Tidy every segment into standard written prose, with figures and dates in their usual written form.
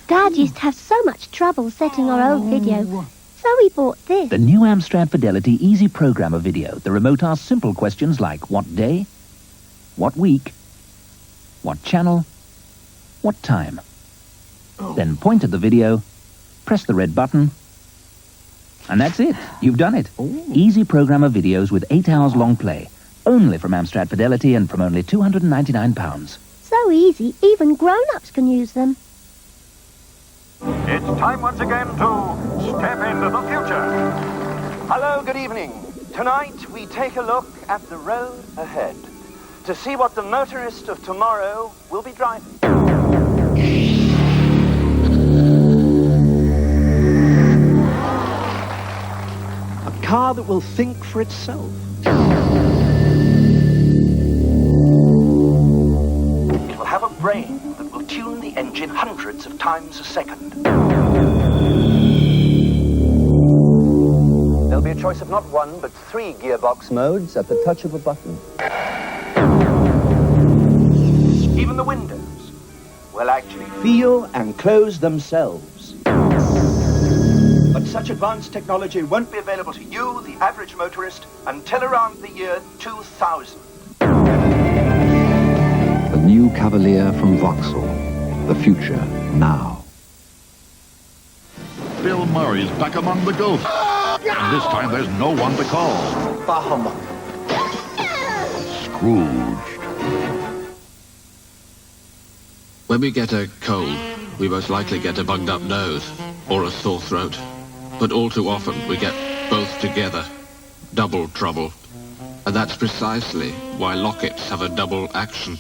Dad used to have so much trouble setting our old video, so we bought this. The new Amstrad Fidelity Easy Programmer video. The remote asks simple questions like what day, what week, what channel, what time. Then point at the video, press the red button, and that's it. You've done it. Easy Programmer videos with 8 hours long play. Only from Amstrad Fidelity and from only £299. So easy, even grown-ups can use them. It's time once again to step into the future. Hello, good evening. Tonight we take a look at the road ahead to see what the motorist of tomorrow will be driving. A car that will think for itself. It will have a brain that will tune the engine hundreds of times a second. There'll be a choice of not one, but 3 gearbox modes at the touch of a button. Even the windows will actually feel and close themselves. But such advanced technology won't be available to you, the average motorist, until around the year 2000. The new Cavalier from Vauxhall. The future now. Bill Murray's back among the ghosts. And this time there's no one to call. Bahama. Scrooged. When we get a cold, we most likely get a bunged up nose or a sore throat. But all too often we get both together. Double trouble. And that's precisely why lockets have a double action.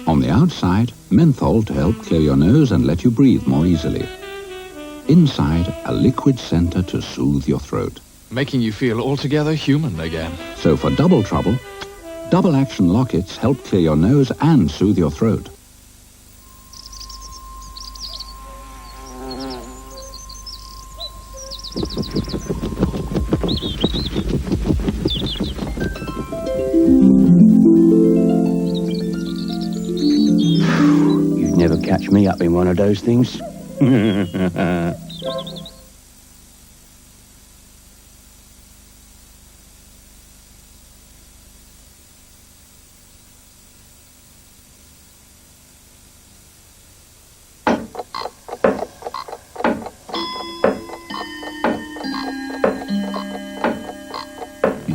On the outside, menthol to help clear your nose and let you breathe more easily. Inside, a liquid center to soothe your throat. Making you feel altogether human again. So for double trouble, double action lockets help clear your nose and soothe your throat. You'd never catch me up in one of those things. You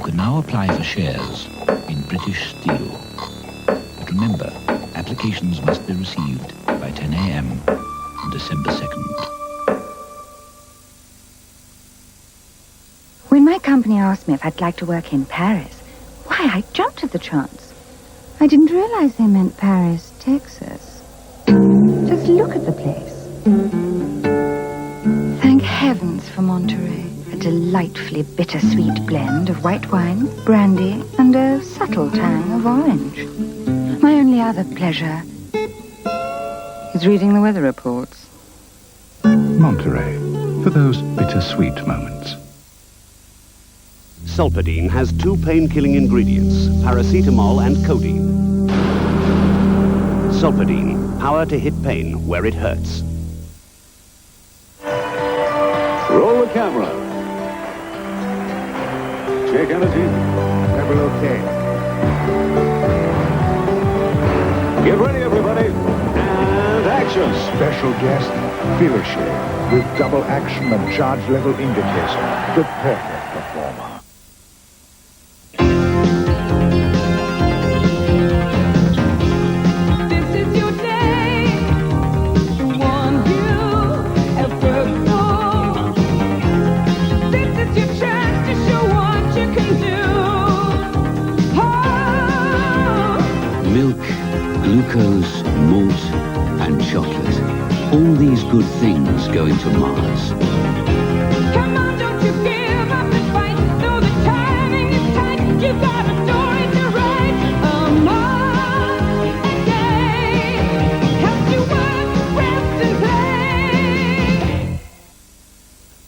can now apply for shares in British Steel. But remember, applications must be received by 10 a.m. on December 2nd. When my company asked me if I'd like to work in Paris, why, I jumped at the chance. I didn't realize they meant Paris, Texas. Just look at the place. Thank heavens for Monterey. A delightfully bittersweet blend of white wine, brandy, and a subtle tang of orange. My only other pleasure is reading the weather reports. Monterey, for those bittersweet moments. Solpadeine has 2 pain-killing ingredients, paracetamol and codeine. Solpadeine, power to hit pain where it hurts. Roll the camera. Take energy. Level okay. Get ready, everybody. And action. Special guest, Shave with double action and charge level indicator. The perfect performer. Milk, glucose, malt, and chocolate. All these good things going to Mars. Come on, don't you give up the fight. Though the timing is tight, you got a story to write. A Mars day helps you work, rest, and play.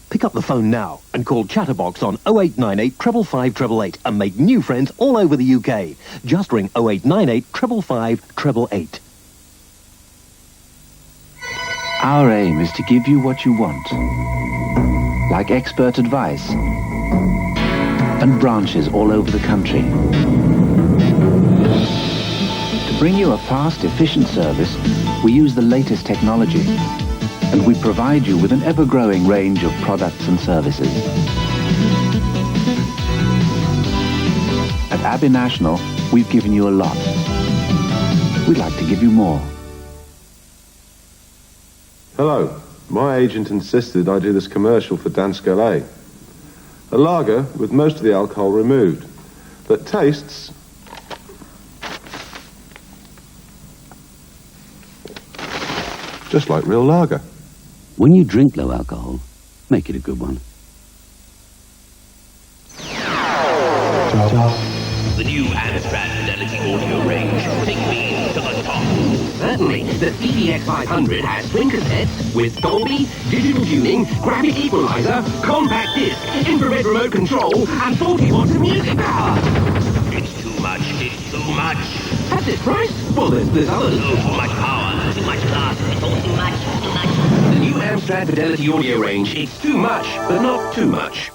Pick up the phone now and call Chatterbox on 0898 555 888 and make new friends all over the UK. Just ring 0898 555 888. Our aim is to give you what you want, like expert advice and branches all over the country. To bring you a fast, efficient service, we use the latest technology, and we provide you with an ever-growing range of products and services. At Abbey National, we've given you a lot. We'd like to give you more. Hello. My agent insisted I do this commercial for Danskoe. A lager with most of the alcohol removed, that tastes just like real lager. When you drink low alcohol, make it a good one. The new Amstrad Fidelity audio range. Take me to the top. Certainly. The CDX 500 has twin cassettes with Dolby, digital tuning, graphic equalizer, compact disc, infrared remote control, and 40 watts of music power. It's too much. It's too much. At this price? Well, there's others. Oh, too much power. Too much class. It's all too much. Too much. The new Amstrad Fidelity audio range. It's too much, but not too much.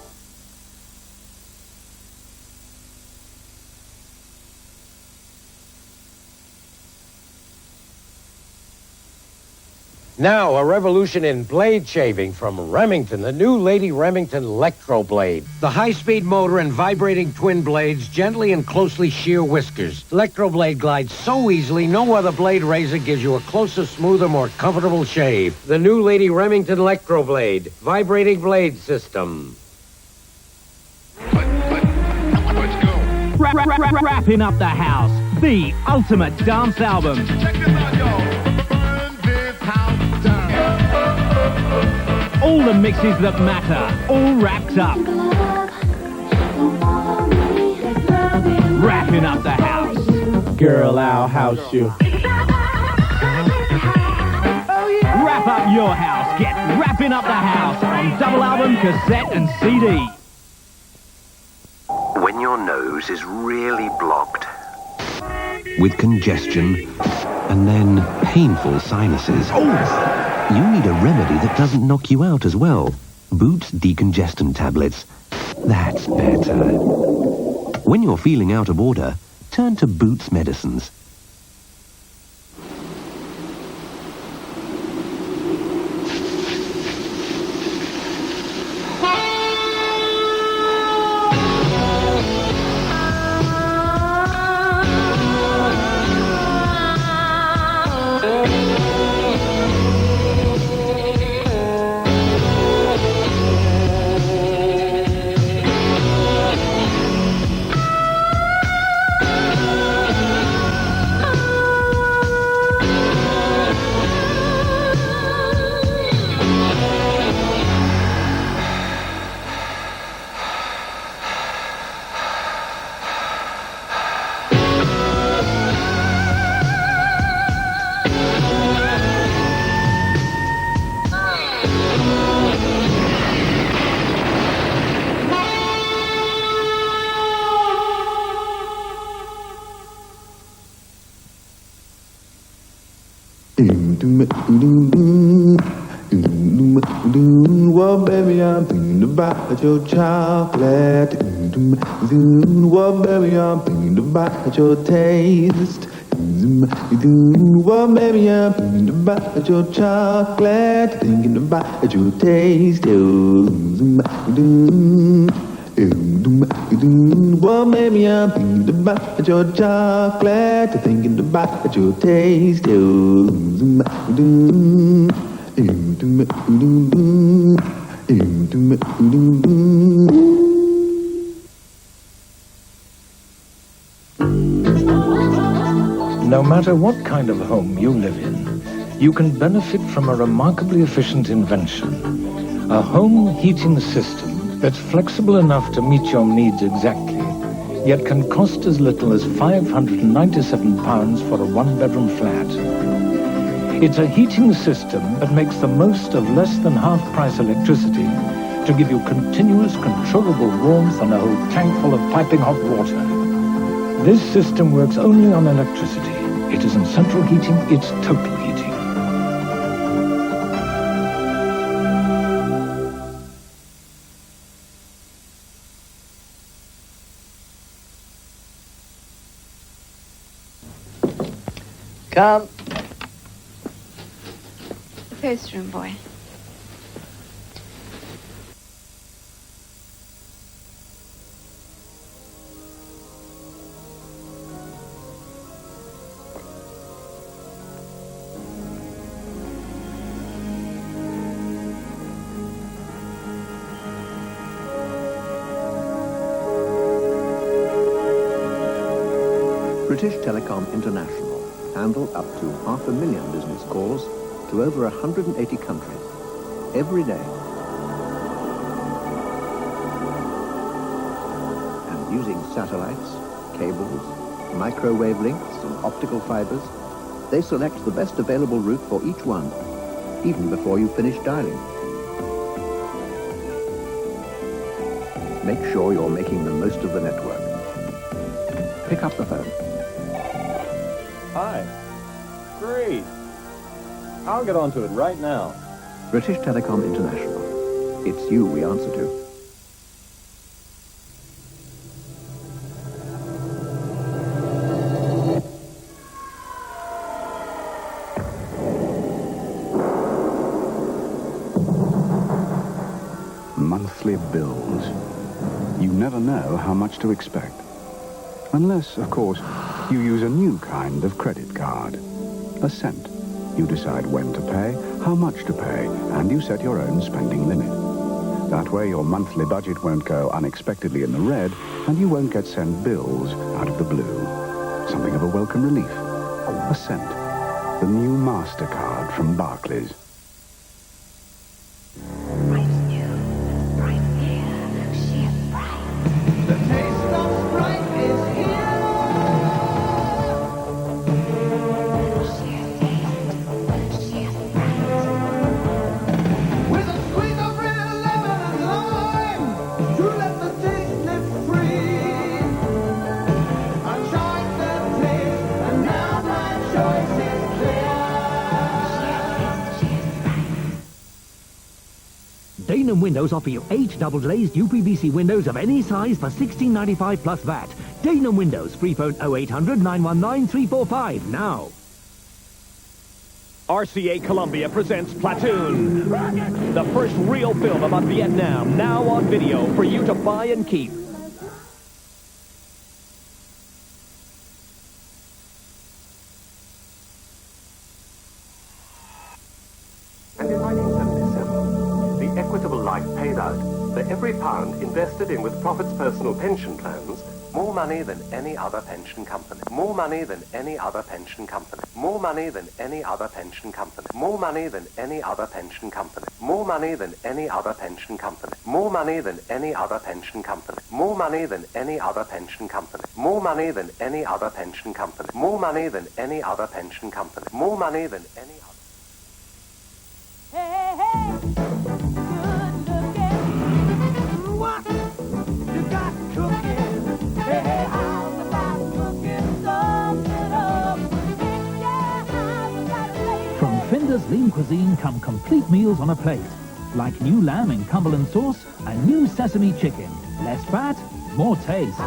Now, a revolution in blade shaving from Remington, the new Lady Remington Electro Blade. The high-speed motor and vibrating twin blades gently and closely shear whiskers. Electro Blade glides so easily, no other blade razor gives you a closer, smoother, more comfortable shave. The new Lady Remington Electro Blade, vibrating blade system. Wrapping up the house, the ultimate dance album. Check this out, y'all. All the mixes that matter, all wrapped up. Wrapping up the house. Girl, I'll house you. Wrap up your house. Get Wrapping Up the House on double album, cassette and CD. When your nose is really blocked with congestion and then painful sinuses. You need a remedy that doesn't knock you out as well. Boots decongestant tablets. That's better. When you're feeling out of order, turn to Boots medicines. Well, baby, I'm thinking about your chocolate. Well, baby, I'm thinking about your taste. Well, baby, I'm thinking about your chocolate. Thinking about your taste. Well, maybe I'm thinking about your chocolate, thinking about your taste. No matter what kind of home you live in, you can benefit from a remarkably efficient invention. A home heating system that's flexible enough to meet your needs exactly, yet can cost as little as £597 for a one-bedroom flat. It's a heating system that makes the most of less than half-price electricity to give you continuous, controllable warmth and a whole tank full of piping hot water. This system works only on electricity. It isn't central heating, it's total heating. Come. The post room boy. British Telecom International handle up to 500,000 business calls to over 180 countries every day. And using satellites, cables, microwave links and optical fibers, they select the best available route for each one, even before you finish dialing. Make sure you're making the most of the network. Pick up the phone. Hi. Great. I'll get onto it right now. British Telecom International. It's you we answer to. Monthly bills. You never know how much to expect. Unless, of course, you use a new kind of credit card. A cent. You decide when to pay, how much to pay, and you set your own spending limit. That way your monthly budget won't go unexpectedly in the red, and you won't get sent bills out of the blue. Something of a welcome relief. A cent. The new MasterCard from Barclays. Dainham Windows offer you 8 double-glazed UPVC windows of any size for $16.95 plus VAT. Dainham Windows, free phone 0800 919 345 now. RCA Columbia presents Platoon, the first real film about Vietnam, now on video for you to buy and keep. And in 1977, the Equitable Life paid out for every pound invested in with Profit's personal pension plans more money than any other pension company. More money than any other pension company. More money than any other pension company. More money than any other pension company. More money than any other pension company. More money than any other pension company. More money than any other pension company. More money than any other pension company. More money than any other pension company. More money than any other. Hey, hey, good looking. What you got cooking? Hey, how's about cooking something up? Yeah, how's about a From Finder's Lean Cuisine come complete meals on a plate. Like new lamb in Cumberland sauce and new sesame chicken. Less fat, more taste.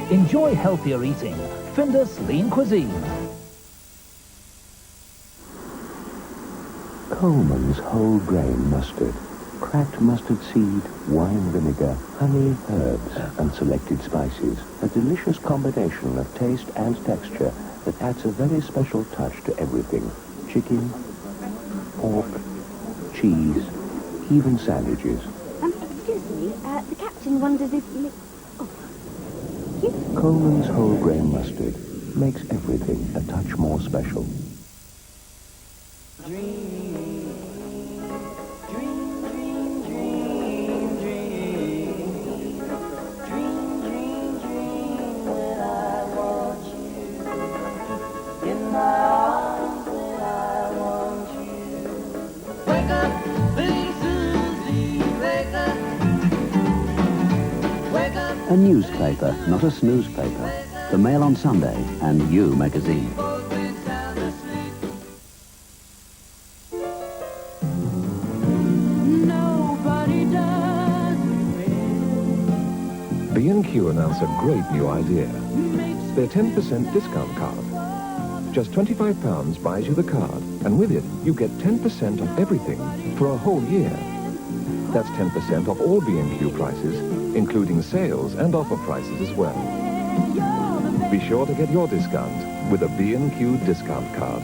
Enjoy healthier eating. Finder's Lean Cuisine. Coleman's whole grain mustard. Cracked mustard seed, wine vinegar, honey, herbs, and selected spices. A delicious combination of taste and texture that adds a very special touch to everything. Chicken, pork, cheese, even sandwiches. Excuse me, the captain wonders if you... Coleman's whole grain mustard makes everything a touch more special. A newspaper, not a snoozepaper. The Mail on Sunday and You magazine. B&Q B&Q announce a great new idea. Their 10% discount card. Just £25 buys you the card, and with it, you get 10% off everything for a whole year. That's 10% off all B&Q prices, including sales and offer prices as well. Be sure to get your discount with a B&Q discount card.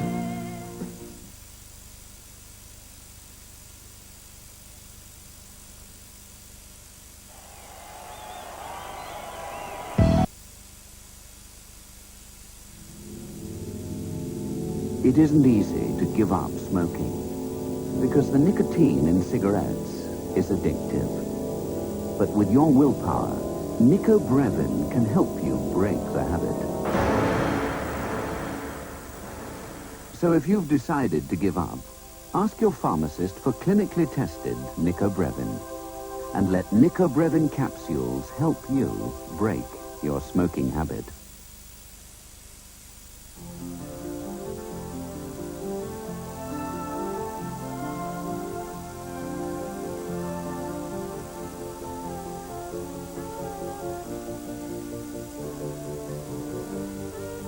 It isn't easy to give up smoking because the nicotine in cigarettes is addictive. But with your willpower, Nicobrevin can help you break the habit. So if you've decided to give up, ask your pharmacist for clinically tested Nicobrevin and let Nicobrevin capsules help you break your smoking habit.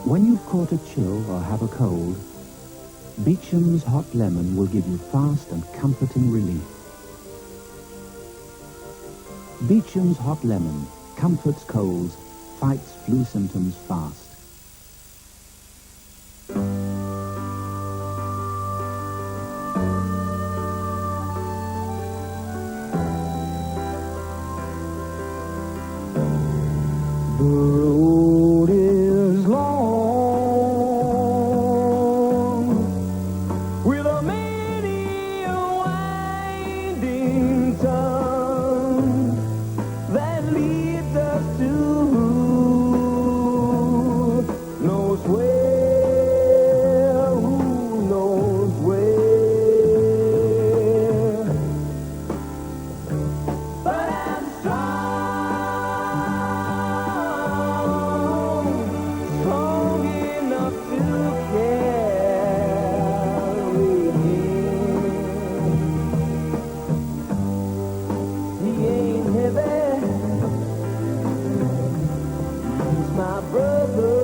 When you've caught a chill or have a cold, Beecham's Hot Lemon will give you fast and comforting relief. Beecham's Hot Lemon comforts colds, fights flu symptoms fast. The road is long with a many winding turn that leads us to who knows where, who knows where. But I'm strong enough to carry him. He ain't heavy, he's my brother.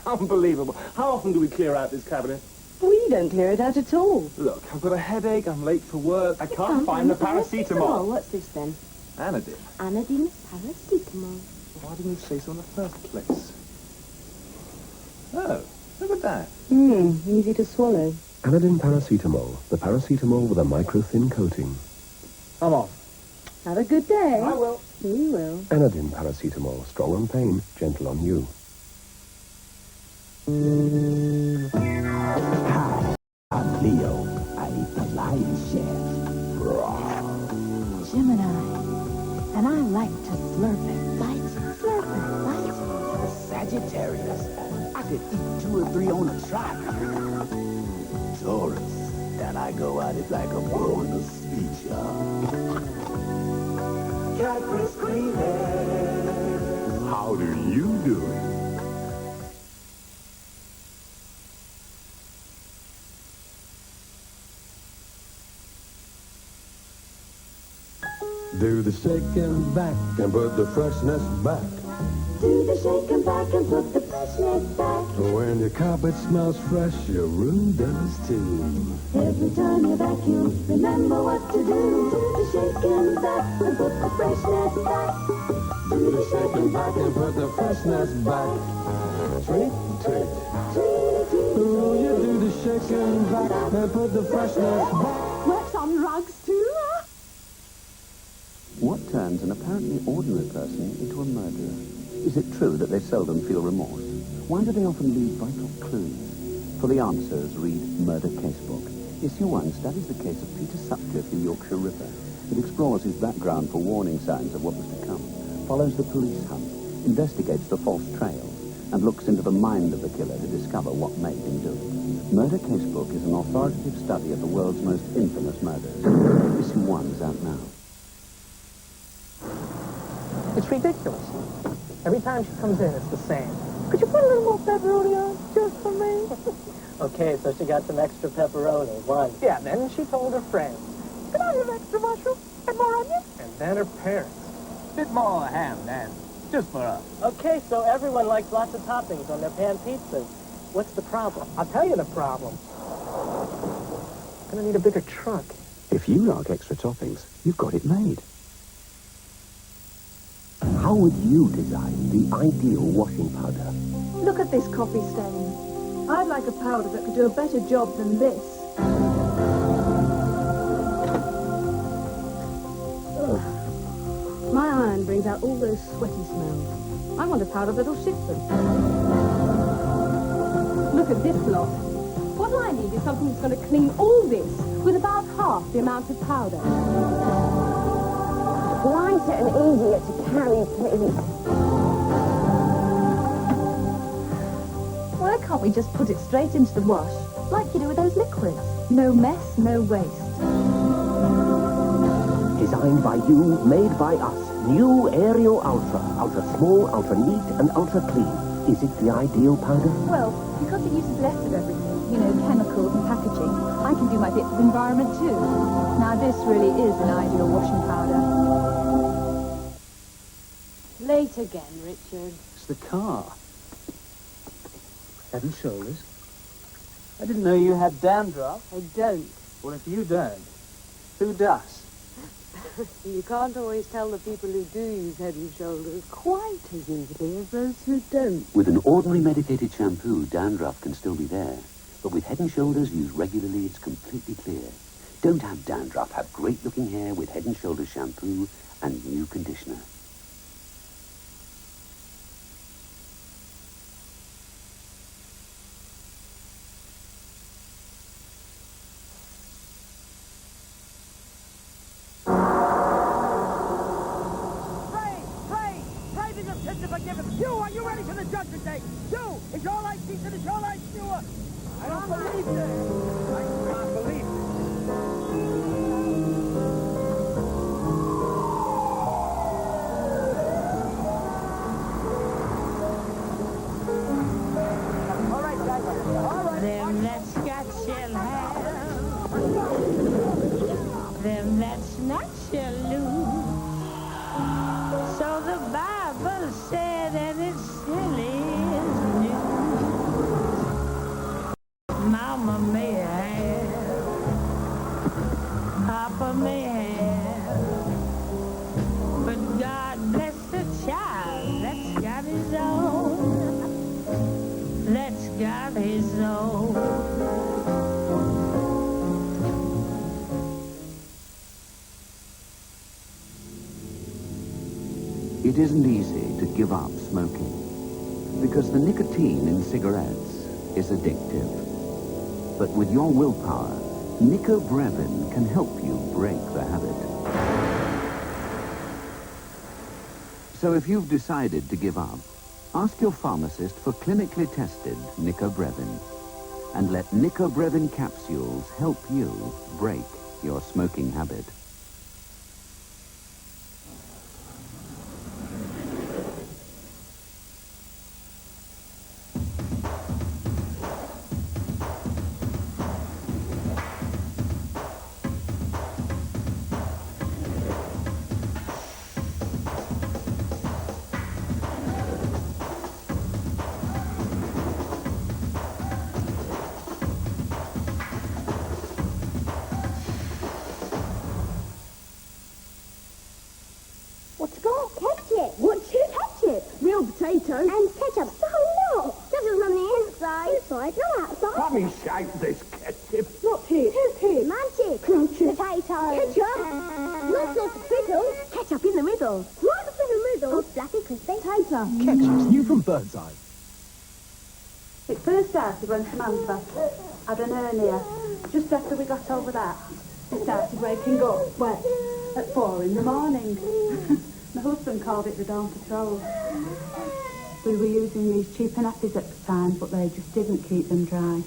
Unbelievable. How often do we clear out this cabinet? We don't clear it out at all. Look, I've got a headache, I'm late for work, I can't find the paracetamol. What's this then? Anadin. Anodine paracetamol. Why didn't you say so in the first place? Oh, look at that. Easy to swallow. Anadin paracetamol, the paracetamol with a micro-thin coating. I'm off. Have a good day. I will. We will. Anadin paracetamol, strong on pain, gentle on you. Hi, I'm Leo. I eat the lion's share. Gemini. And I like to slurp it. Bite, slurp it, bite. Sagittarius. I could eat 2 or 3 on a trot. Taurus. That I go at it like a bull in a speech, Capricorn screaming. How do you do it? Do the shaking back and put the freshness back. Do the shake and back and put the freshness back. When your carpet smells fresh, your room does too. Every time you vacuum, remember what to do. Do the shake and back and put the freshness back. Do the shaking back and put the freshness back. Treat, treat. Ooh, you do the shaking back and put the freshness back. Works on rugs too. What turns an apparently ordinary person into a murderer? Is it true that they seldom feel remorse? Why do they often leave vital clues? For the answers, read Murder Casebook. Issue 1 studies the case of Peter Sutcliffe in Yorkshire River. It explores his background for warning signs of what was to come, follows the police hunt, investigates the false trails, and looks into the mind of the killer to discover what made him do it. Murder Casebook is an authoritative study of the world's most infamous murders. Issue 1 is out now. It's ridiculous. Every time she comes in, it's the same. Could you put a little more pepperoni on, just for me? Okay, so she got some extra pepperoni, one. Yeah, then she told her friends, can I have extra mushroom? And more onion? And then her parents. Bit more ham, Dan. Just for us. Okay, so everyone likes lots of toppings on their pan pizzas. What's the problem? I'll tell you the problem. Gonna need a bigger truck. If you like extra toppings, you've got it made. How would you design the ideal washing powder? Look at this coffee stain. I'd like a powder that could do a better job than this. Ugh. My iron brings out all those sweaty smells. I want a powder that'll shift them. Look at this lot. What I need is something that's going to clean all this with about half the amount of powder. Lighter and easier to carry, please. Why can't we just put it straight into the wash, like you do with those liquids? No mess, no waste. Designed by you, made by us. New Aerial Ultra. Ultra small, ultra neat, and ultra clean. Is it the ideal powder? Well, because it uses less of everything, you know, chemicals and packaging, I can do my bit for the environment too. Now this really is an ideal washing powder. Late again, Richard. It's the car. Head and shoulders. I didn't know you had dandruff. I don't. Well, if you don't, who does? You can't always tell the people who do use Head and Shoulders quite as easily as those who don't. With an ordinary medicated shampoo, dandruff can still be there. But with Head and Shoulders used regularly, it's completely clear. Don't have dandruff. Have great-looking hair with Head and Shoulders shampoo and new conditioner. You, are you ready for the judgment day? You, is your life decent? Is your life pure? I don't believe this. I can't believe All right, guys. All right. Them that's got shall have. Them that's not shall lose. So the Bible said, and it still is news. Mama may have, Papa may have, but God bless the child that's got his own. That's got his own. It isn't easy to give up smoking because the nicotine in cigarettes is addictive. But with your willpower, Nicobrevin can help you break the habit. So if you've decided to give up, ask your pharmacist for clinically tested Nicobrevin and let Nicobrevin capsules help you break your smoking habit. What's got? Ketchup. What's it? Ketchup. Real potatoes. And ketchup. So look. This is on the inside. Inside, not outside. Let me shape this ketchup. What's it? Who's it? Magic. Ketchup. Potatoes. Ketchup. Lots of pickles. Ketchup in the middle. Right up in the middle. Oh, fluffy, crispy. Potato. Ketchup's new from Birdseye. It first started when Samantha had an hernia. Just after we got over that, it started waking up wet at 4 in the morning. My husband called it the dawn patrol. We were using these cheaper nappies at the time, but they just didn't keep them dry.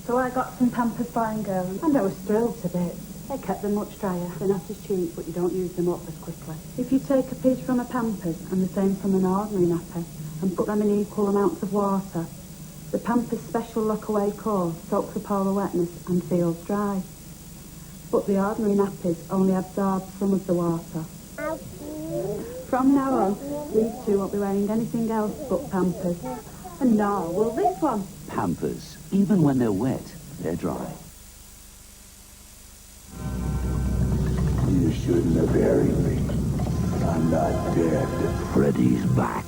So I got some Pampers Boy and Girl, and I was thrilled to bits. They kept them much drier. They're not as cheap, but you don't use them up as quickly. If you take a piece from a Pampers and the same from an ordinary nappy and put them in equal amounts of water, the Pampers Special Lockaway Core soaks up all the wetness and feels dry. but the ordinary nappies only absorb some of the water. From now on, these two won't be wearing anything else but Pampers. And nor will this one. Pampers, even when they're wet, they're dry. You shouldn't have buried me. I'm not dead. Freddy's back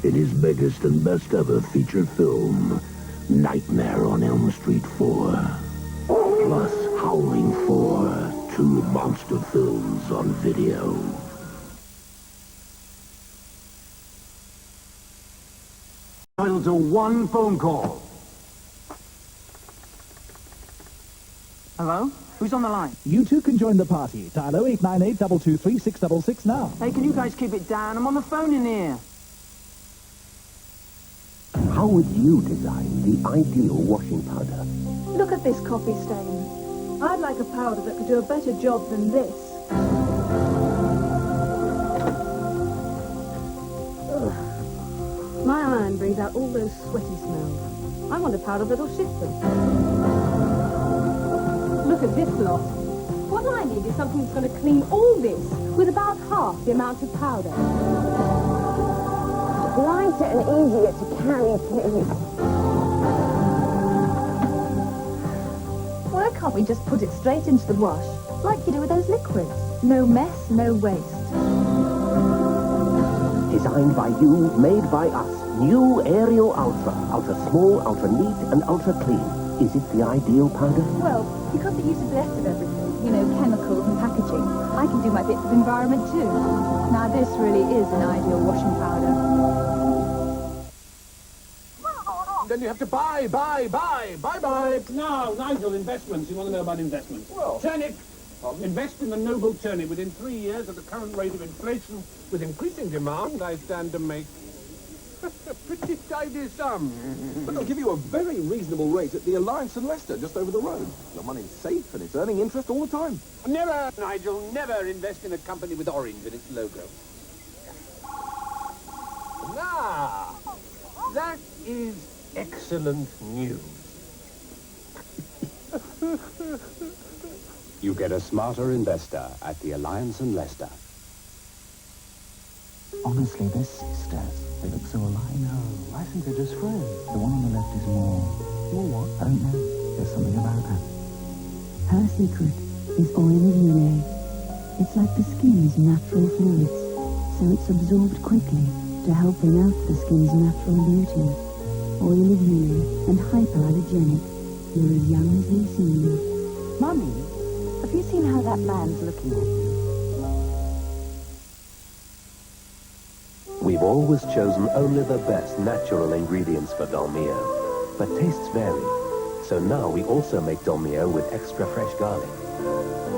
in his biggest and best ever feature film, Nightmare on Elm Street 4. Plus Howling 4, 2 monster films on video. Entitled to one phone call. Hello? Who's on the line? You two can join the party. Dial 0898-223-666 now. Hey, can you guys keep it down? I'm on the phone in here. How would you design the ideal washing powder? Look at this coffee stain. I'd like a powder that could do a better job than this. Ugh. My iron brings out all those sweaty smells. I want a powder that'll shift them. Look at this lot. What I need is something that's going to clean all this with about half the amount of powder. Lighter and easier to carry, please. Why can't we just put it straight into the wash, like you do with those liquids? No mess, no waste. Designed by you, made by us. New Aerial Ultra. Ultra small, ultra neat, and ultra clean. Is it the ideal powder? Well, because it uses less of everything, you know, chemicals and packaging, I can do my bit for the environment too. Now this really is an ideal washing powder. Then you have to buy. Now, Nigel, investments. You want to know about investments? Well, turnip. Invest in the noble turnip. Within 3 years, at the current rate of inflation, with increasing demand, I stand to make a pretty tidy sum. But they'll give you a very reasonable rate at the Alliance in Leicester, just over the road. Your money's safe and it's earning interest all the time. Never, Nigel, never invest in a company with orange in its logo. Now, that is excellent news. You get a smarter investor at the Alliance in Leicester. Honestly, they're sisters. They look so alike. No, I think they're just friends. The one on the left is more... More what? I don't know. There's something about her. Her secret is oil of Ulay. It's like the skin's natural fluids, so it's absorbed quickly to help bring out the skin's natural beauty. Oil of Ulay and hypoallergenic. You're as young as they seem. Mummy, have you seen how that man's looking at you? We've always chosen only the best natural ingredients for Dolmio, but tastes vary. So now we also make Dolmio with extra fresh garlic,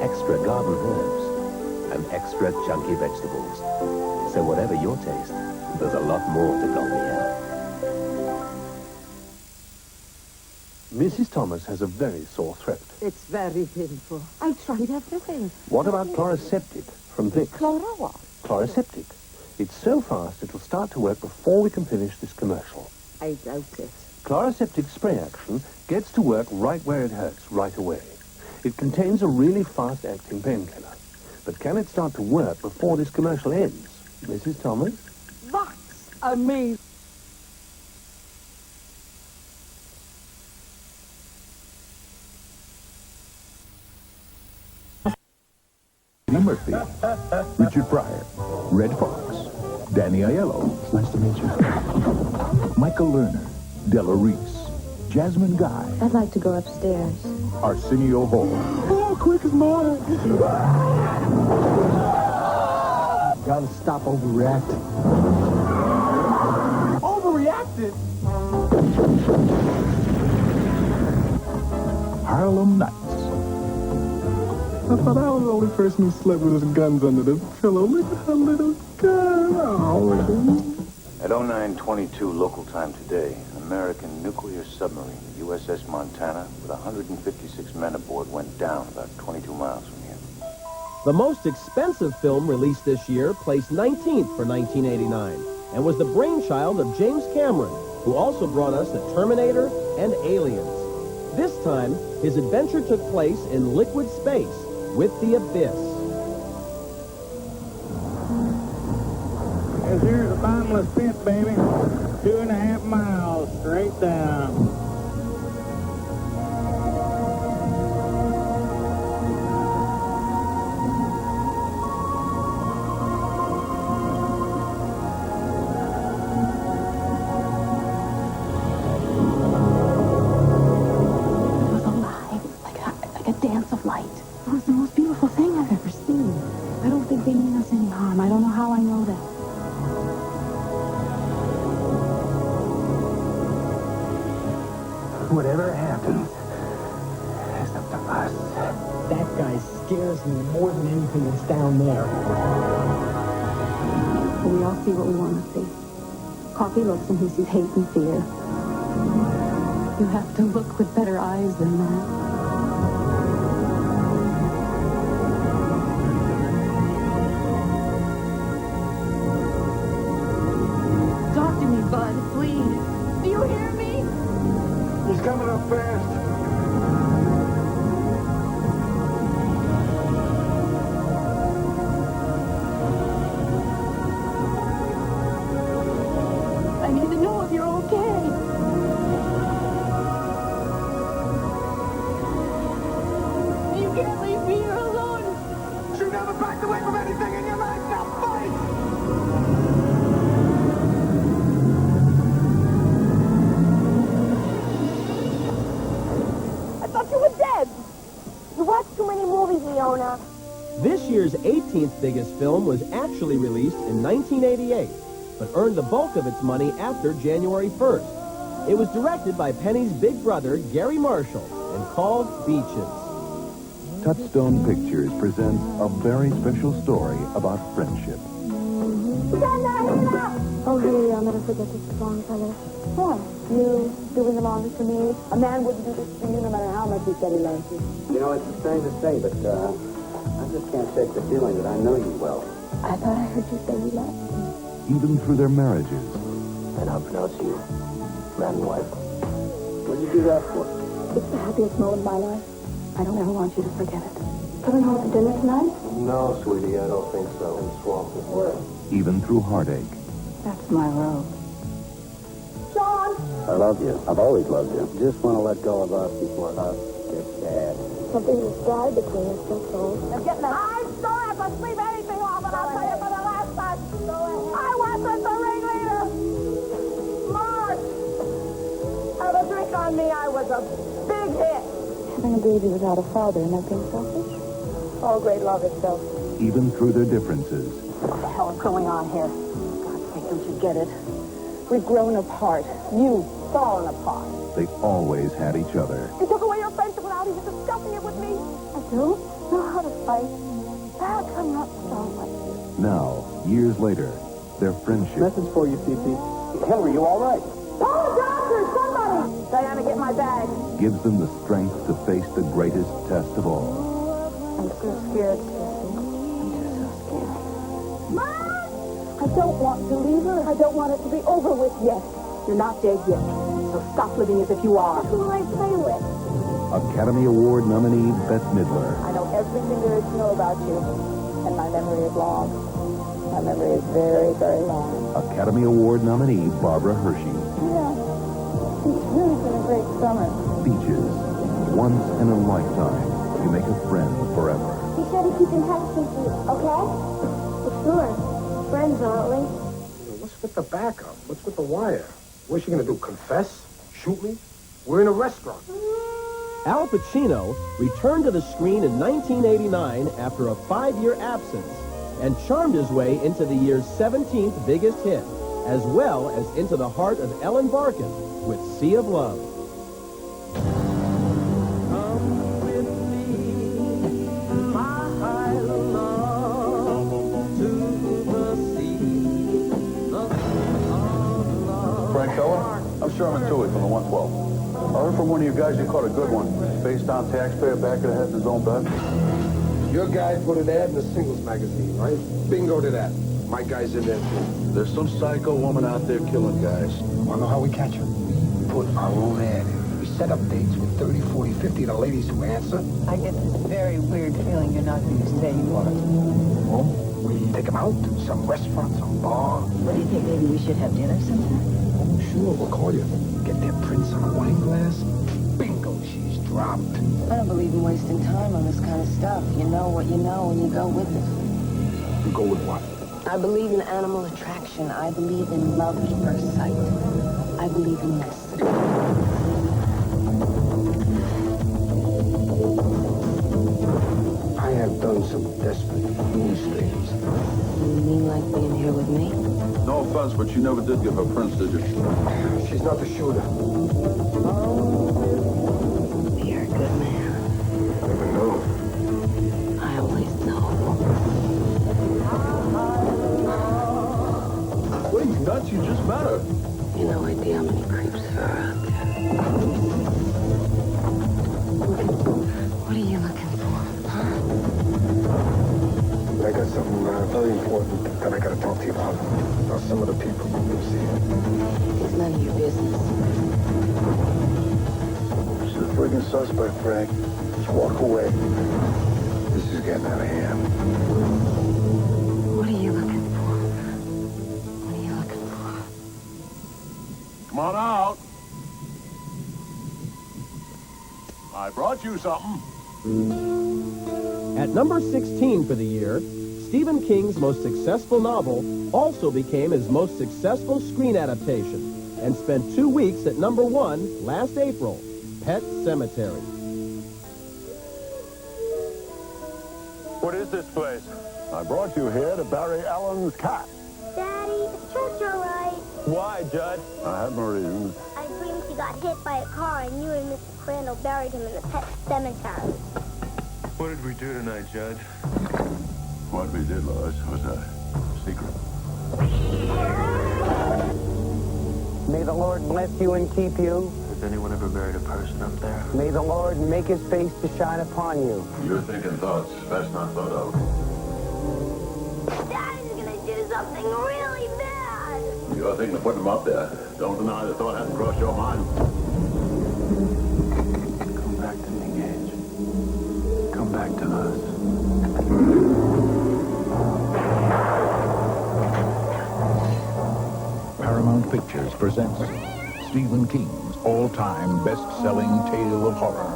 extra garden herbs, and extra chunky vegetables. So whatever your taste, there's a lot more to Dolmio. Mrs. Thomas has a very sore throat. It's very painful. I tried everything. What about Chloraseptic from Vicks? Chloro what? Chloraseptic. It's so fast it'll start to work before we can finish this commercial. I doubt it. Chloraseptic spray action gets to work right where it hurts, right away. It contains a really fast-acting painkiller. But can it start to work before this commercial ends? Mrs. Thomas? That's amazing. Murphy, Richard Pryor, Red Fox, Danny Aiello. Nice to meet you. Michael Lerner, Della Reese, Jasmine Guy, I'd like to go upstairs. Arsenio Hall. Oh, quick as mine. Gotta stop overreacting. Overreacted? Harlem Nights. I thought I was the only person who slept with his guns under the pillow. Look at her little gun. At 09:22 local time today, an American nuclear submarine, the USS Montana, with 156 men aboard, went down about 22 miles from here. The most expensive film released this year placed 19th for 1989 and was the brainchild of James Cameron, who also brought us The Terminator and Aliens. This time, his adventure took place in liquid space with the Abyss. Here's a bottomless pit, baby. 2.5 miles straight down. I don't know how I know that. Whatever happens, it's up to us. That guy scares me more than anything that's down there. We all see what we want to see. Coffee looks and he sees hate and fear. You have to look with better eyes than that. Bud, please. Do you hear me? He's coming up fast. I need to know if you're okay. You can't leave me here alone. You never backed away from anything in your life. Now fight! You watch too many movies, Leona. This year's 18th biggest film was actually released in 1988, but earned the bulk of its money after January 1st. It was directed by Penny's big brother, Gary Marshall, and called Beaches. Touchstone Pictures presents a very special story about friendship. Oh, Haley, I'll never forget this song, fella. What? You doing the longest for me. A man wouldn't do this for you no matter how much he said he loved you. You know, it's a strange to say, but I just can't shake the feeling that I know you well. I thought I heard you say you loved me. Even through their marriages. And I'll pronounce you man and wife. What did you do that for? It's the happiest moment of my life. I don't ever want you to forget it. Coming home for dinner tonight? No, sweetie, I don't think so. I'm swamped with work. Even through heartache. That's my road. John! I love you. I've always loved you. Just want to let go of us before us get sad. Something has died between us, that's all. I'm getting I don't have to sleep anything off, and I'll tell you for the last time. I wasn't the ringleader. Mark! Have a drink on me. I was a big hit. Having a baby without a father, and that being selfish? Oh, great love itself. Even through their differences. What the hell is going on here? God's sake, don't you get it? We've grown apart. You've fallen apart. They always had each other. You took away your friendship without even discussing it with me. I don't know how to fight. Perhaps I'm not strong like you. Now, years later, their friendship Message for you, CP. Henry, you all right? Oh, doctor, somebody! Diana, get my bag. gives them the strength to face the greatest test of all. I'm so scared, Jesse. I'm just so scared. Mom! I don't want to leave her. I don't want it to be over with yet. You're not dead yet, so stop living as if you are. Who will I play with? Academy Award nominee Bette Midler. I know everything there is to know about you, and my memory is long. My memory is very, very long. Academy Award nominee Barbara Hershey. Yeah. It's really been a great summer. Beaches. Once in a lifetime, you make a friend forever. Be sure to keep in touch with you, okay? Sure. Friends, aren't we? What's with the backup? What's with the wire? What's she gonna do, confess? Shoot me? We're in a restaurant. Al Pacino returned to the screen in 1989 after a 5-year absence and charmed his way into the year's 17th biggest hit, as well as into the heart of Ellen Barkin with Sea of Love. Frank Keller? I'm Sherman Toohey from the 112. I heard from one of you guys you caught a good one. Face-down taxpayer back of the head in his own bed. Your guy put an ad in the singles magazine, right? Bingo to that. My guy's in there, too. There's some psycho woman out there killing guys. Want to know how we catch her? Put our own ad in. We set up dates with 30, 40, 50 of the ladies who answer. I get this very weird feeling you're not going to say you are. Well, we take them out to some restaurant, some bar. What do you think? Maybe we should have dinner sometime? Oh, sure, we'll call you. Get their prints on a wine glass. Bingo, she's dropped. I don't believe in wasting time on this kind of stuff. You know what you know and you go with it. You go with what? I believe in animal attraction. I believe in love at first sight. I believe in this. I have done some desperate, foolish things. You mean like being here with me? No offense, but you never did give her prints, did you? She's not the shooter. You're a good man. Never know. I always know. What are you nuts? You just met her. You no idea how many creeps there are out there. What are you looking for? I got something very important that I gotta talk to you about. About some of the people you see. It's none of your business. She's a friggin' suspect, Frank. Just walk away. This is getting out of hand. What are you looking for? What are you looking for? Come on out. I brought you something. At number 16 for the year, Stephen King's most successful novel also became his most successful screen adaptation and spent 2 weeks at number 1 last April, Pet Sematary. What is this place? I brought you here to bury Ellen's cat. Daddy, is church all right? Why, Judge? I have no reason. I dreamed he got hit by a car and you and Mr. Crandall buried him in the pet cemetery. What did we do tonight, Judge? What we did, Lois, was a secret. May the Lord bless you and keep you. Has anyone ever buried a person up there? May the Lord make his face to shine upon you. You're thinking thoughts best not thought of. Daddy's gonna do something really bad. You're thinking of putting them up there. Don't deny the thought hasn't crossed your mind. Come back to me, Gage. Come back to us. Paramount Pictures presents Stephen King's all-time best-selling tale of horror.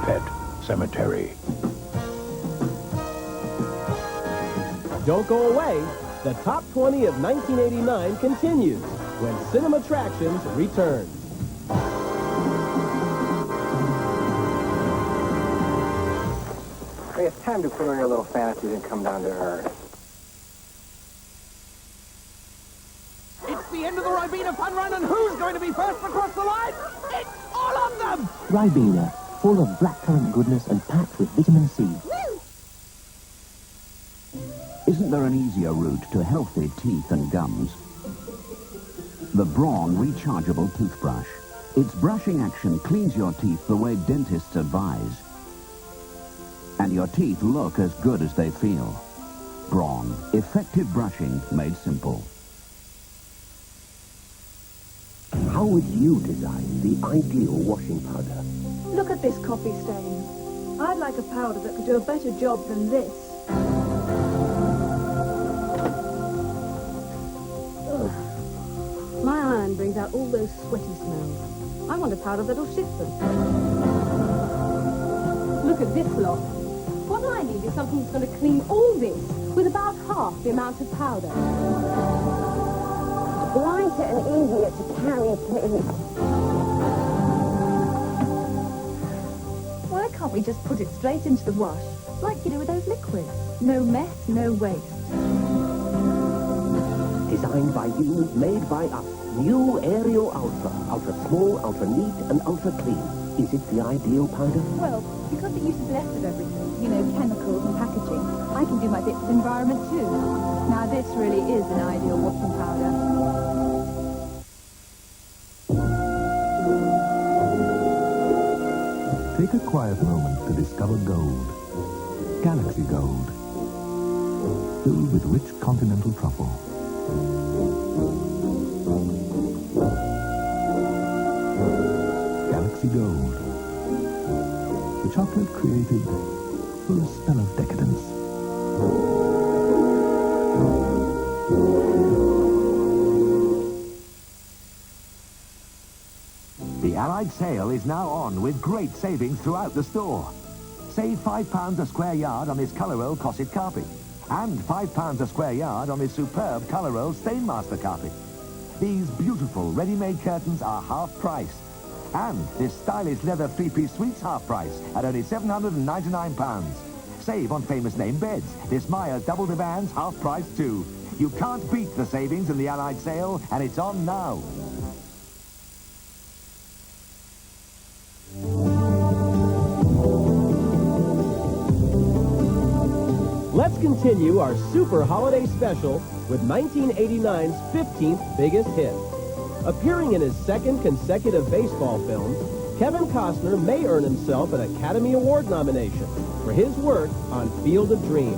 Pet Sematary. Don't go away. The top 20 of 1989 continues when Cinematractions returns. Hey, it's time to put on your little fantasies and come down to earth. It's the end of the Ribena fun run, and who's going to be first across the line? It's all of them! Ribena, full of blackcurrant goodness and packed with vitamin C. Isn't there an easier route to healthy teeth and gums? The Braun Rechargeable Toothbrush. Its brushing action cleans your teeth the way dentists advise. And your teeth look as good as they feel. Braun. Effective brushing made simple. How would you design the ideal washing powder? Look at this coffee stain. I'd like a powder that could do a better job than this. Ugh. My iron brings out all those sweaty smells. I want a powder that'll shift them. Look at this lot. What I need is something that's going to clean all this with about half the amount of powder. Lighter and easier to carry, please. Why can't we just put it straight into the wash, like you do with those liquids? No mess, no waste. Designed by you, made by us. New Aerial Ultra. Ultra small, ultra neat, and ultra clean. Is it the ideal powder? Well, because it uses less of everything, you know, chemicals and packaging, I can do my bit for the environment too. Now this really is an ideal washing powder. Take a quiet moment to discover gold. Galaxy Gold. Filled with rich continental truffle. chocolate created for a spell of decadence. The Allied sale is now on with great savings throughout the store. Save £5 a square yard on this Colour Roll Cosset carpet and £5 a square yard on this superb Colour Roll Stainmaster carpet. These beautiful ready-made curtains are half price. And this stylish leather three-piece suite's half price at only £799. Save on famous name beds. This Myers double divans half price too. You can't beat the savings in the Allied sale, and it's on now. Let's continue our super holiday special with 1989's 15th biggest hit. Appearing in his second consecutive baseball film, Kevin Costner may earn himself an Academy Award nomination for his work on Field of Dreams.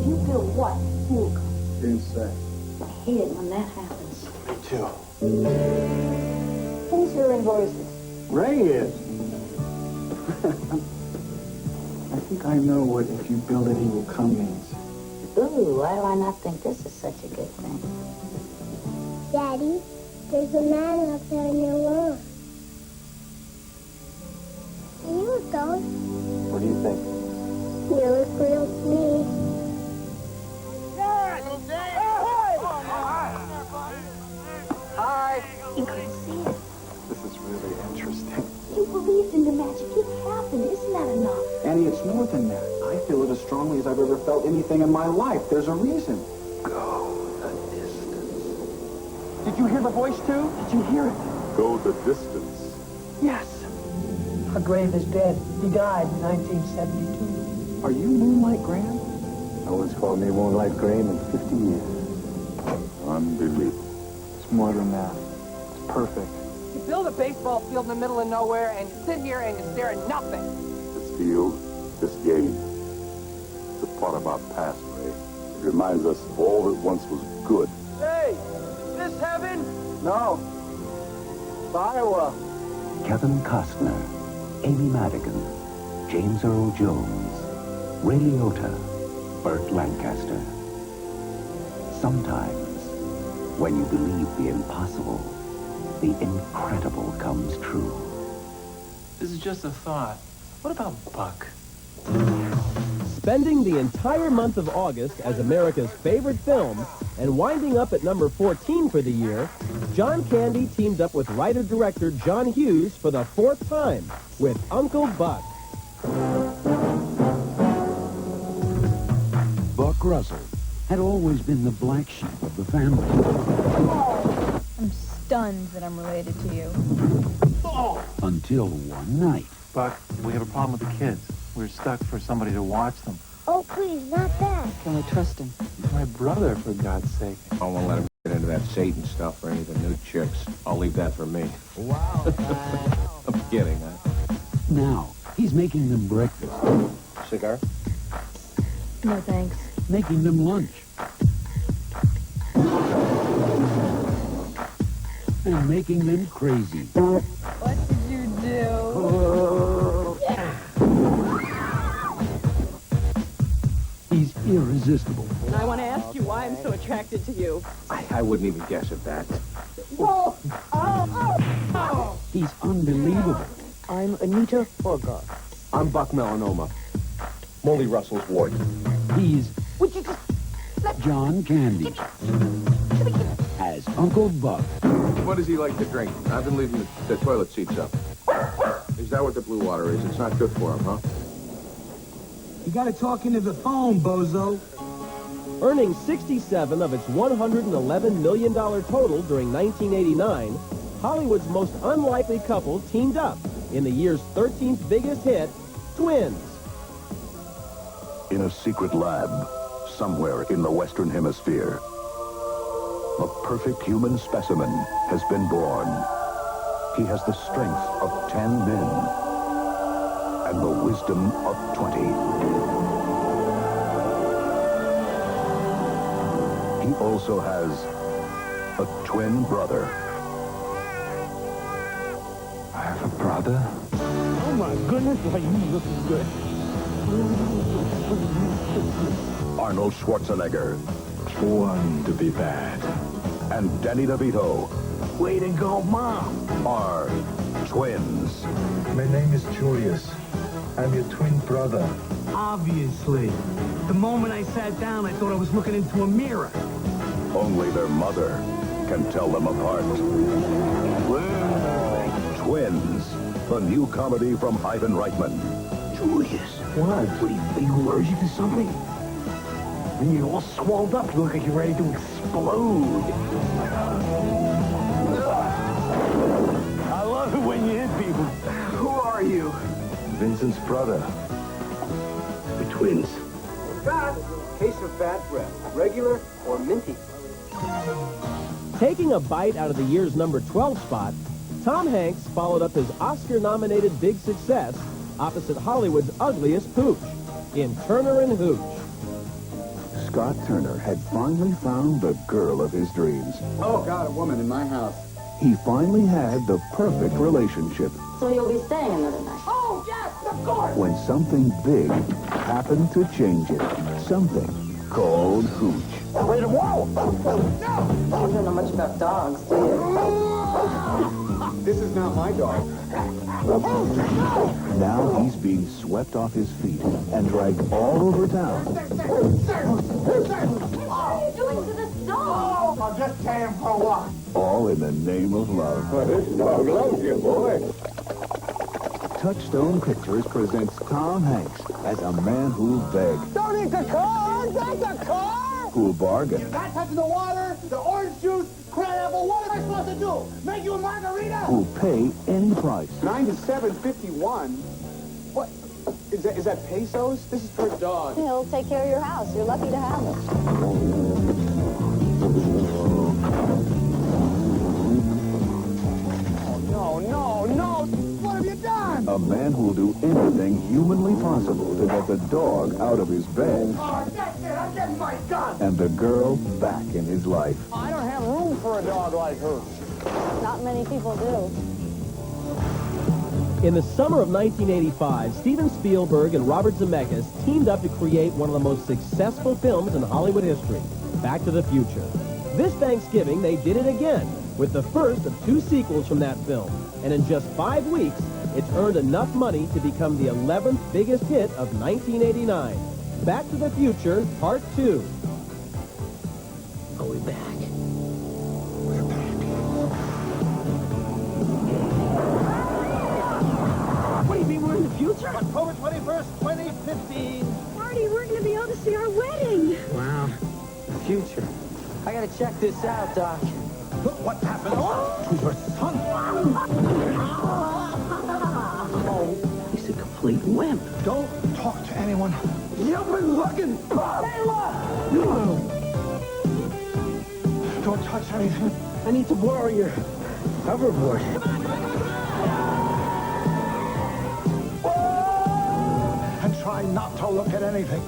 You feel what? Hulk. Inside. I hate it when that happens. Me too. Who's here invoices? Ray is. I think I know what "if you build it, he will come" means. Ooh, why do I not think this is such a good thing? Daddy, there's a man up there in your room. Are you a ghost? What do you think? You look real to me. Hi. You couldn't see it. This is really interesting. You believed in the magic. It happened. Isn't that enough? Annie, it's more than that. I feel it as strongly as I've ever felt anything in my life. There's a reason. Go the distance. Did you hear the voice, too? Did you hear it? Go the distance. Yes. Our grave is dead. He died in 1972. Are you Moonlight Graham? No one's called me Moonlight Graham in 50 years. Unbelievable. It's more than that. It's perfect. You build a baseball field in the middle of nowhere, and you sit here and you stare at nothing. This field, this game, it's a part of our past, Ray. It reminds us of all that once was good. Hey, is this heaven? No. It's Iowa. Kevin Costner, Amy Madigan, James Earl Jones, Ray Liotta, Burt Lancaster. Sometimes, when you believe the impossible, the incredible comes true. This is just a thought. What about Buck? Spending the entire month of August as America's favorite film and winding up at number 14 for the year, John Candy teamed up with writer-director John Hughes for the 4th time with Uncle Buck. Buck Russell had always been the black sheep of the family. I'm stunned that I'm related to you. Until one night. Buck, we have a problem with the kids. We're stuck for somebody to watch them. Oh, please, not that. Can we trust him? He's my brother, for God's sake. I won't let him get into that Satan stuff or any of the new chicks. I'll leave that for me. Wow. I'm kidding, huh? Now, he's making them breakfast. Cigar? No, thanks. Making them lunch. And making them crazy. What did you do? He's irresistible. And I want to ask you why I'm so attracted to you. I wouldn't even guess at that. Whoa! Oh! He's unbelievable. I'm Anita Bogart. I'm Buck Melanoma. Molly Russell's ward. He's Would you just let John Candy. As Uncle Buck. What does he like to drink? I've been leaving the toilet seats up. Is that what the blue water is? It's not good for him, huh? You gotta talk into the phone, bozo. Earning 67 of its $111 million total during 1989, Hollywood's most unlikely couple teamed up in the year's 13th biggest hit, Twins. In a secret lab, somewhere in the Western Hemisphere, a perfect human specimen has been born. He has the strength of 10 men and the wisdom of 20. He also has a twin brother. I have a brother. Oh my goodness, why you looking good. Arnold Schwarzenegger. One to be bad. And Danny DeVito Way to go, Mom. are twins. My name is Julius. I'm your twin brother. Obviously. The moment I sat down, I thought I was looking into a mirror. Only their mother can tell them apart. Twins, the new comedy from Ivan Reitman. Julius. What? What do you think, allergic to something? When you're all swelled up, you look like you're ready to explode. I love it when you hit people. Who are you? Vincent's brother. We're twins. Bad. Case of bad breath. Regular or minty. Taking a bite out of the year's number 12 spot, Tom Hanks followed up his Oscar-nominated big success opposite Hollywood's ugliest pooch in Turner and Hooch. Scott Turner had finally found the girl of his dreams. Oh, God, a woman in my house. He finally had the perfect relationship So you'll be staying another night? Oh, yes, of course. when something big happened to change it. Something called Hooch. Wait, whoa! You don't know much about dogs, do you? This is not my dog. Now he's being swept off his feet and dragged all over town. What are you doing to this dog? I'll just take him for a walk. All in the name of love. This dog loves you, boy. Touchstone Pictures presents Tom Hanks as a man who'll beg, Don't eat the car! Get the car! who'll bargain, Not touching the water, the orange juice, crab-apple. What am I supposed to do? Make you a margarita? who'll pay any price. 97.51. What? Is that pesos? This is per dog. He'll take care of your house. You're lucky to have him. No. What have you done? A man who'll do anything humanly possible to get the dog out of his bed Oh, that's it. I'm getting my gun. and the girl back in his life. I don't have room for a dog like her. Not many people do. In the summer of 1985, Steven Spielberg and Robert Zemeckis teamed up to create one of the most successful films in Hollywood history, Back to the Future. This Thanksgiving, they did it again, with the first of 2 sequels from that film. And in just 5 weeks, it's earned enough money to become the 11th biggest hit of 1989. Back to the Future, Part 2. Are we back? What do you mean we're in the future? October 21st, 2015. Marty, we're going to be able to see our wedding. Wow. The future. I gotta check this out, Doc. Look what happened to your son. He's a complete wimp. Don't talk to anyone. You've been looking. Don't touch anything. I need to borrow your hoverboard. And try not to look at anything.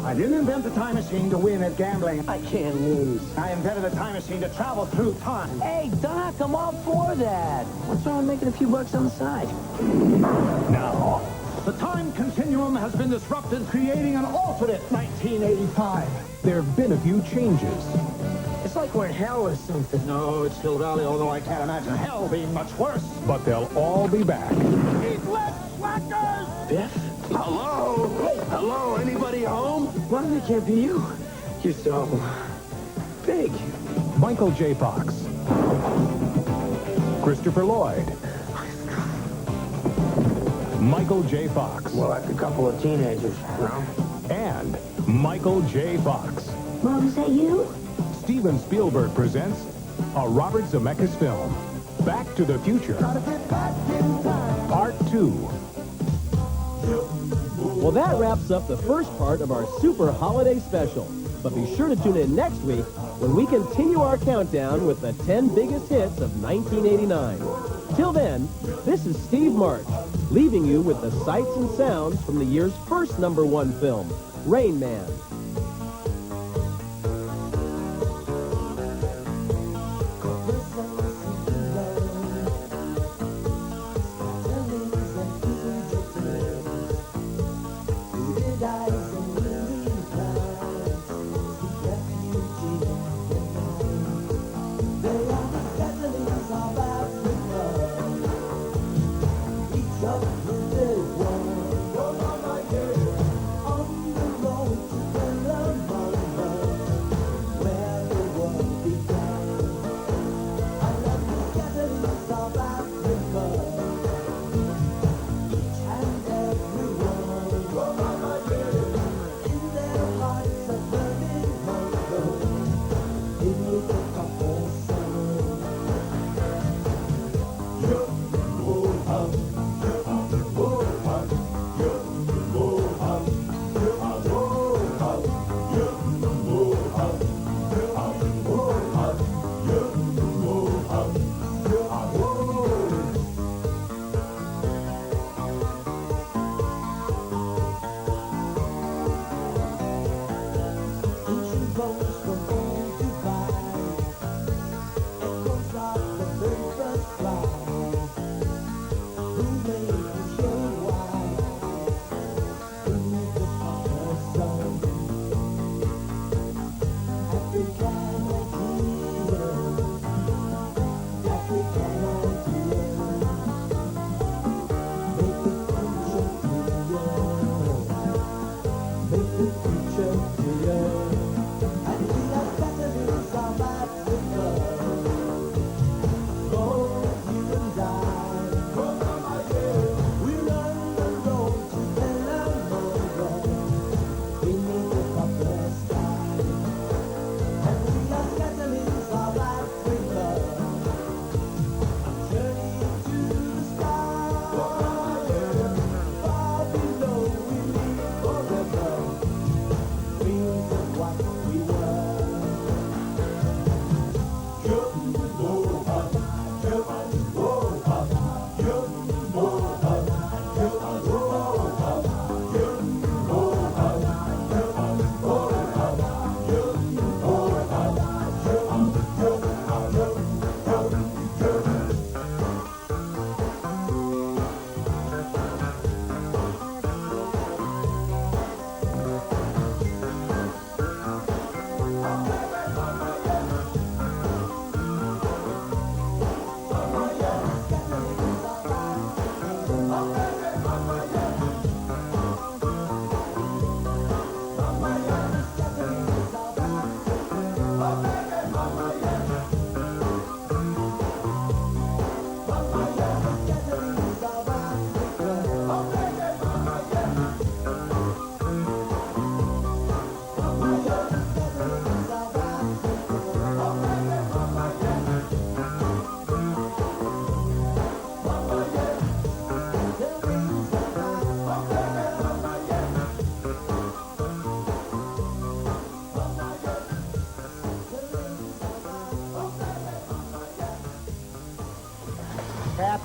I didn't invent the time machine to win at gambling. I can't lose. I invented a time machine to travel through time. Hey, Doc, I'm all for that. What's wrong with making a few bucks on the side? Now, the time continuum has been disrupted, creating an alternate 1985. There have been a few changes. It's like we're in hell or something. No, it's still Valley, although I can't imagine hell being much worse. But they'll all be back. Eat less, slackers! Biff? Hello? Hello? Anybody home? Why it can't be you? You're so big. Michael J. Fox. Christopher Lloyd. Michael J. Fox. Well, like a couple of teenagers, you know? And Michael J. Fox. Mom, is that you? Steven Spielberg presents a Robert Zemeckis film, Back to the Future, Part 2. Well, that wraps up the first part of our super holiday special. But be sure to tune in next week when we continue our countdown with the 10 biggest hits of 1989. Till then, this is Steve March, leaving you with the sights and sounds from the year's first #1 film, Rain Man.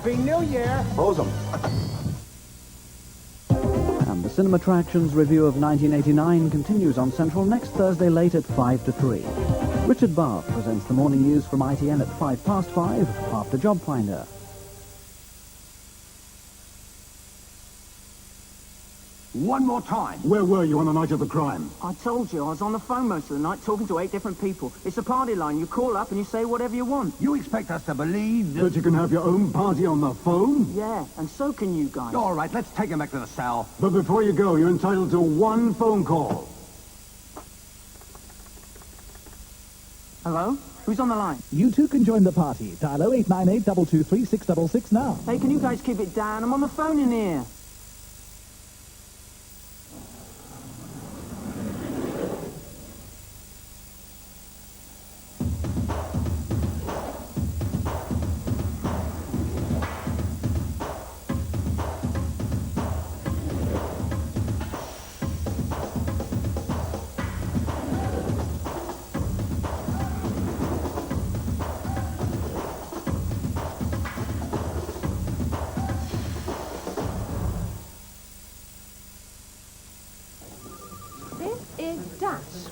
Happy New Year! Close them. And the Cinema Attractions review of 1989 continues on Central next Thursday late at 5 to 3. Richard Barth presents the morning news from ITN at 5:05 after Job Finder. One more time. Where were you on the night of the crime? I told you, I was on the phone most of the night talking to 8 different people. It's a party line. You call up and you say whatever you want. You expect us to believe That you can have your own party on the phone? Yeah, and so can you guys. All right, let's take him back to the cell. But before you go, you're entitled to one phone call. Hello? Who's on the line? You too can join the party. Dial 0898-223-666 now. Hey, can you guys keep it down? I'm on the phone in here.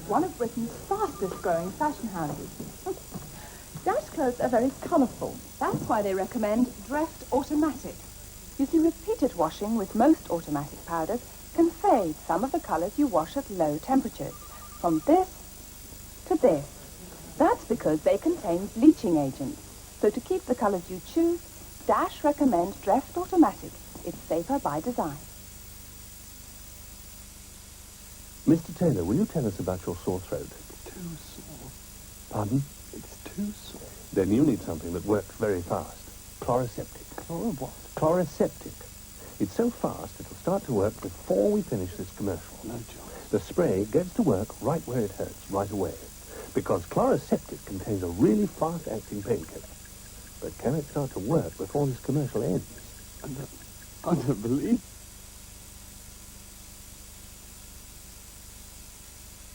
One of Britain's fastest growing fashion houses. Dash clothes are very colourful. That's why they recommend Dreft Automatic. You see, repeated washing with most automatic powders can fade some of the colours you wash at low temperatures, from this to this. That's because they contain bleaching agents. So to keep the colours you choose, Dash recommends Dreft Automatic. It's safer by design. Mr. Taylor, will you tell us about your sore throat? Too sore. Pardon? It's too sore. Then you need something that works very fast. Chloroseptic. Chloro what? Chloroseptic. It's so fast it'll start to work before we finish this commercial. No chance. The spray gets to work right where it hurts, right away. Because Chloroseptic contains a really fast-acting painkiller. But can it start to work before this commercial ends? I don't believe